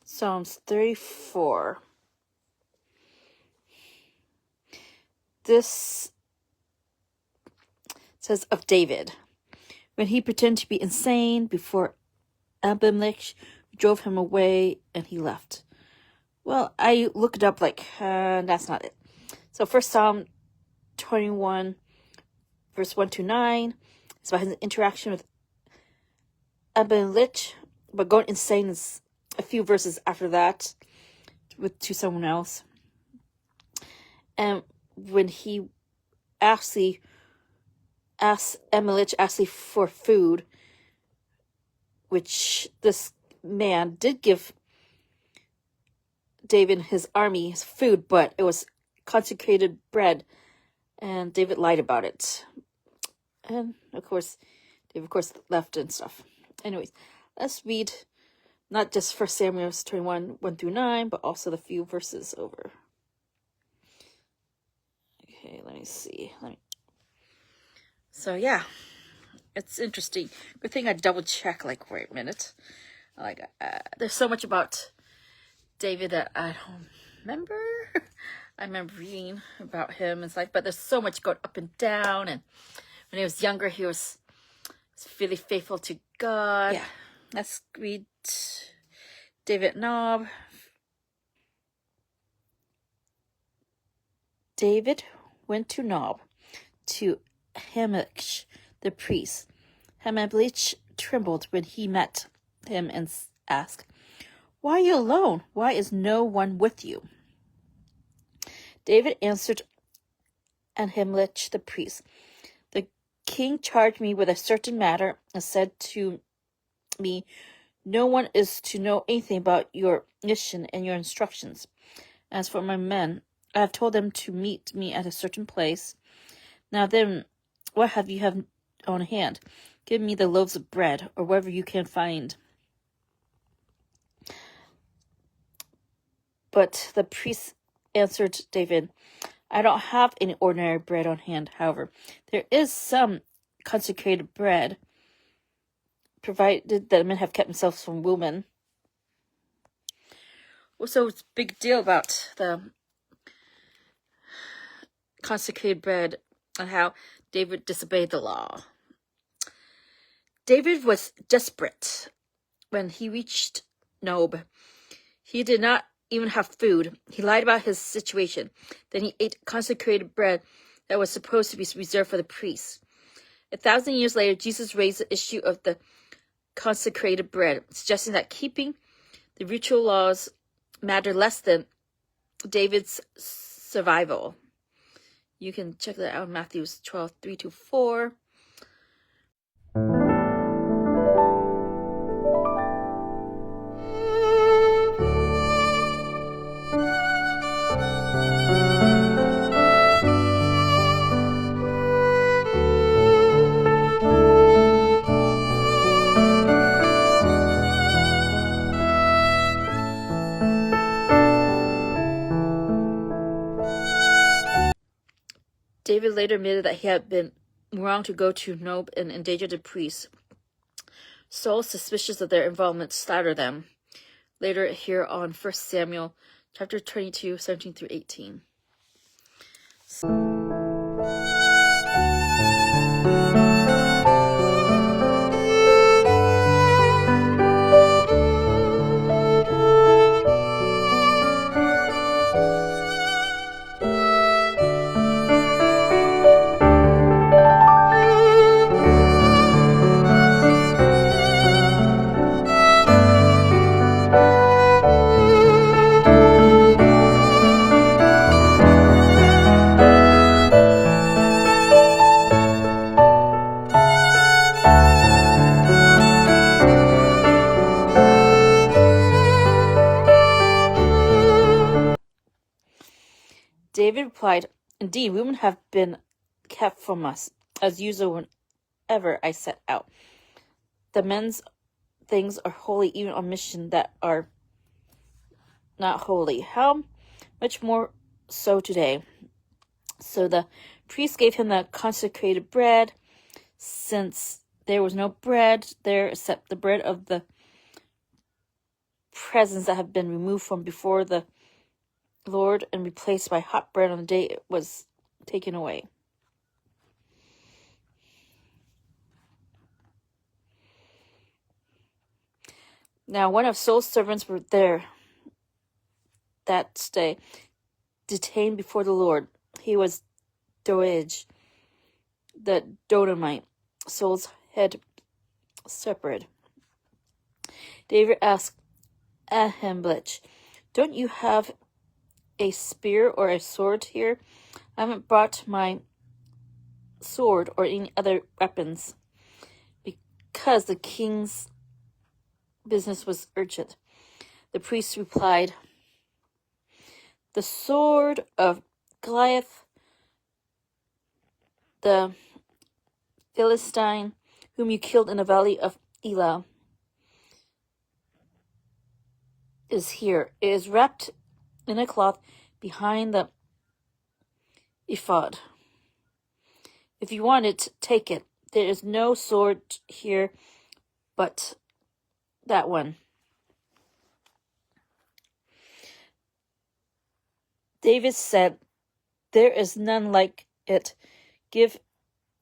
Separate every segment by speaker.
Speaker 1: Psalms 34. This says of David, when he pretended to be insane before Abimelech drove him away and he left. Well, I looked it up, that's not it. So first Psalm 21, verse 1-9, it's about his interaction with Abimelech, but going insane is a few verses after that to someone else. And when he actually asked Abimelech for food, which this man did give David and his army his food, but it was consecrated bread, and David lied about it. And of course, David left and stuff. Anyways, let's read not just 1 Samuel 21, 1-9, but also the few verses over. Okay, let me see. So yeah, it's interesting. Good thing I double check. Wait a minute. There's so much about David that I don't remember. I remember reading about him. But there's so much going up and down. And when he was younger, he was really faithful to God. Yeah, let's read David Nob. David went to Nob, to Ahimelech the priest. Ahimelech trembled when he met him and asked, "Why are you alone? Why is no one with you?" David answered Ahimelech the priest, "The king charged me with a certain matter and said to me, 'No one is to know anything about your mission and your instructions. As for my men, I have told them to meet me at a certain place. Now then, what have you on hand? Give me the loaves of bread, or whatever you can find." But the priest answered David, "I don't have any ordinary bread on hand. However, there is some consecrated bread, provided that the men have kept themselves from women." So it's a big deal about the consecrated bread and how David disobeyed the law. David was desperate when he reached Nob. He did not even have food. He lied about his situation. Then he ate consecrated bread that was supposed to be reserved for the priests. 1,000 years later, Jesus raised the issue of the consecrated bread, suggesting that keeping the ritual laws mattered less than David's survival. You can check that out in Matthew 12, 3-4. David later admitted that he had been wrong to go to Nob and endanger the priests. Saul, suspicious of their involvement, slaughtered them. Later here on 1 Samuel chapter 22, 17-18. David replied, "Indeed, women have been kept from us, as usual whenever I set out. The men's things are holy even on mission that are not holy. How much more so today?" So the priest gave him the consecrated bread, since there was no bread there except the bread of the presents that have been removed from before the Lord and replaced by hot bread on the day it was taken away. Now one of Saul's servants were there that day, detained before the Lord. He was Doeg, the Dodomite, Saul's head shepherd. David asked Ahimelech, "Don't you have a spear or a sword here? I haven't brought my sword or any other weapons," because the king's business was urgent. The priest replied, "The sword of Goliath, the Philistine, whom you killed in the valley of Elah, is here. It is wrapped in a cloth behind the ephod. If you want it, take it. There is no sword here but that one." David said, "There is none like it. Give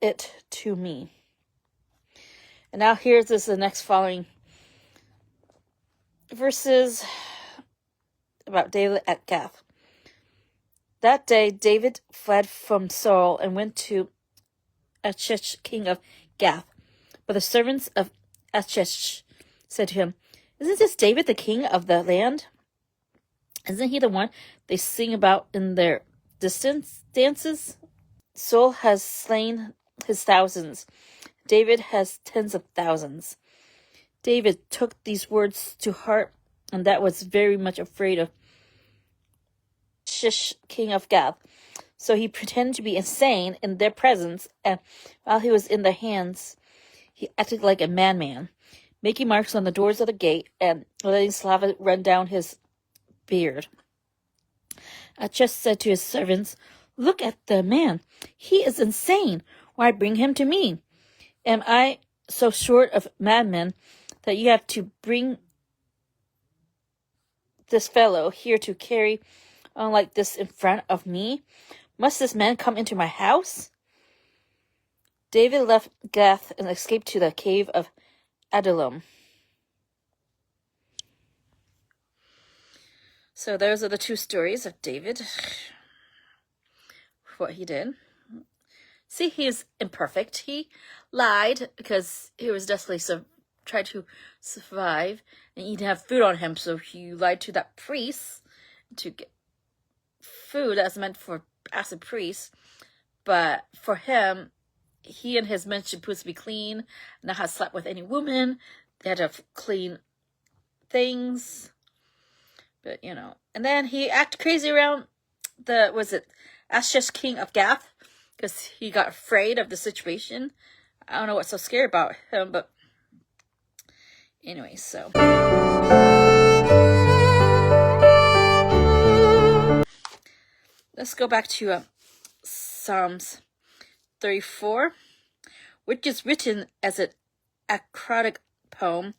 Speaker 1: it to me." And now here's the next following verses about David at Gath. That day David fled from Saul and went to Achish, king of Gath. But the servants of Achish said to him, "Isn't this David, the king of the land? Isn't he the one they sing about in their distance dances? Saul has slain his thousands. David has tens of thousands." David took these words to heart, and that was very much afraid of Achish, king of Gath. So he pretended to be insane in their presence, and while he was in their hands, he acted like a madman, making marks on the doors of the gate and letting saliva run down his beard. Achish said to his servants, "Look at the man. He is insane. Why bring him to me? Am I so short of madmen that you have to bring this fellow here to carry on like this in front of me? Must this man come into my house?" David left Gath and escaped to the cave of Adullam. So those are the two stories of David, what he did. See, he is imperfect. He lied because he was desperately tried to survive, and he didn't have food on him, so he lied to that priest to get food that's meant for as a priest. But for him, he and his men supposed to be clean, not have slept with any woman. They had to have clean things. But, and then he acted crazy around Achish, king of Gath, because he got afraid of the situation. I don't know what's so scary about him, but anyway, so. Let's go back to Psalms 34, which is written as an acrotic poem,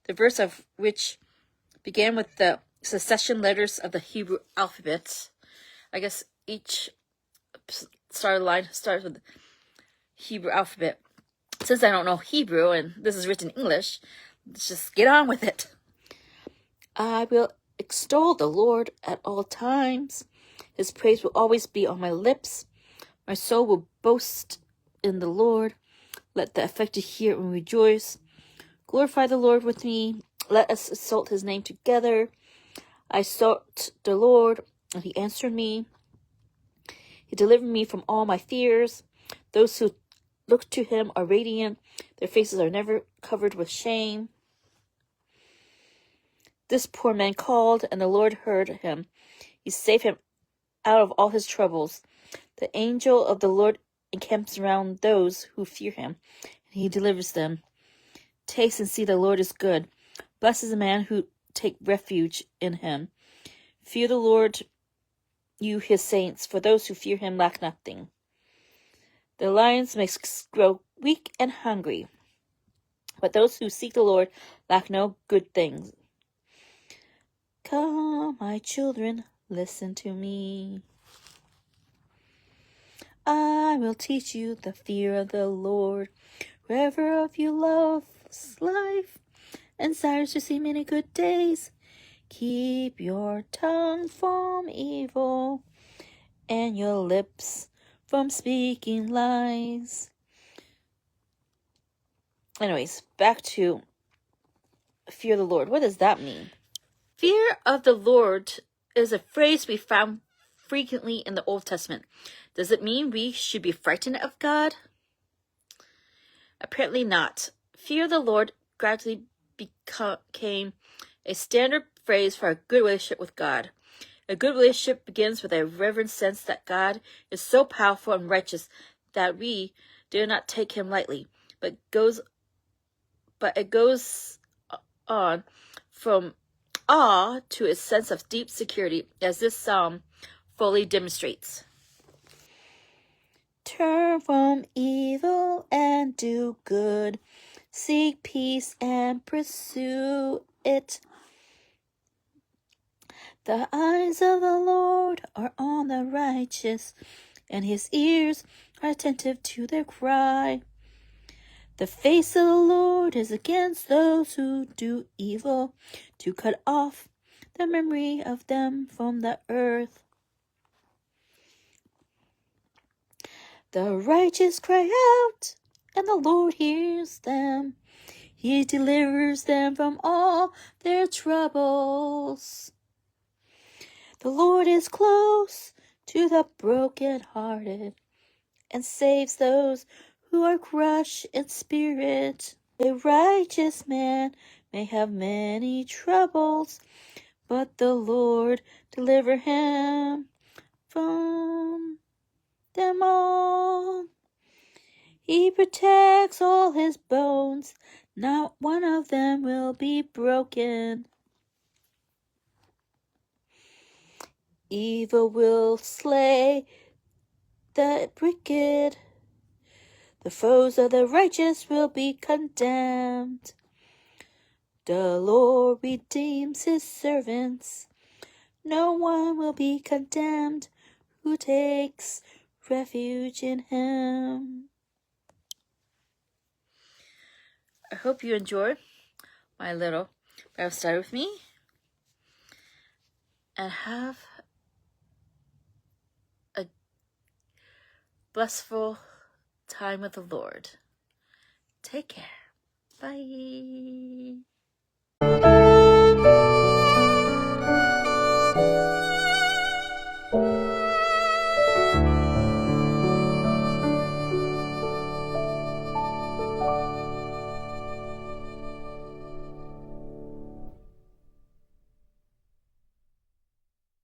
Speaker 1: the verse of which began with the succession letters of the Hebrew alphabet. I guess each line starts with the Hebrew alphabet. Since I don't know Hebrew and this is written in English, let's just get on with it. I will extol the Lord at all times. His praise will always be on my lips. My soul will boast in the Lord. Let the afflicted hear and rejoice. Glorify the Lord with me. Let us exalt his name together. I sought the Lord, and he answered me. He delivered me from all my fears. Those who look to him are radiant. Their faces are never covered with shame. This poor man called, and the Lord heard him. He saved him out of all his troubles. The angel of the Lord encamps around those who fear him, and he delivers them. Taste and see the Lord is good. Blessed is the man who take refuge in him. Fear the Lord, you his saints, for those who fear him lack nothing. The lions may grow weak and hungry, but those who seek the Lord lack no good things. Come, my children, listen to me. I will teach you the fear of the Lord. Whoever of you loves life and desires to see many good days, keep your tongue from evil and your lips from speaking lies. Anyways, back to fear the Lord. What does that mean? Fear of the Lord is a phrase we found frequently in the Old Testament. Does it mean we should be frightened of God? Apparently not. Fear of the Lord gradually became a standard phrase for a good relationship with God. A good relationship begins with a reverent sense that God is so powerful and righteous that we do not take him lightly, but it goes on from awe to a sense of deep security, as this psalm fully demonstrates. Turn from evil and do good. Seek peace and pursue it. The eyes of the Lord are on the righteous, and his ears are attentive to their cry. The face of the Lord is against those who do evil, to cut off the memory of them from the earth. The righteous cry out, and the Lord hears them. He delivers them from all their troubles. The Lord is close to the brokenhearted and saves those who are crushed in spirit. A righteous man may have many troubles, but the Lord deliver him from them all. He protects all his bones, not one of them will be broken. Evil will slay the wicked. The foes of the righteous will be condemned. The Lord redeems his servants. No one will be condemned who takes refuge in him. I hope you enjoy my little Bible study with me. And have a blissful time with the Lord. Take care. Bye.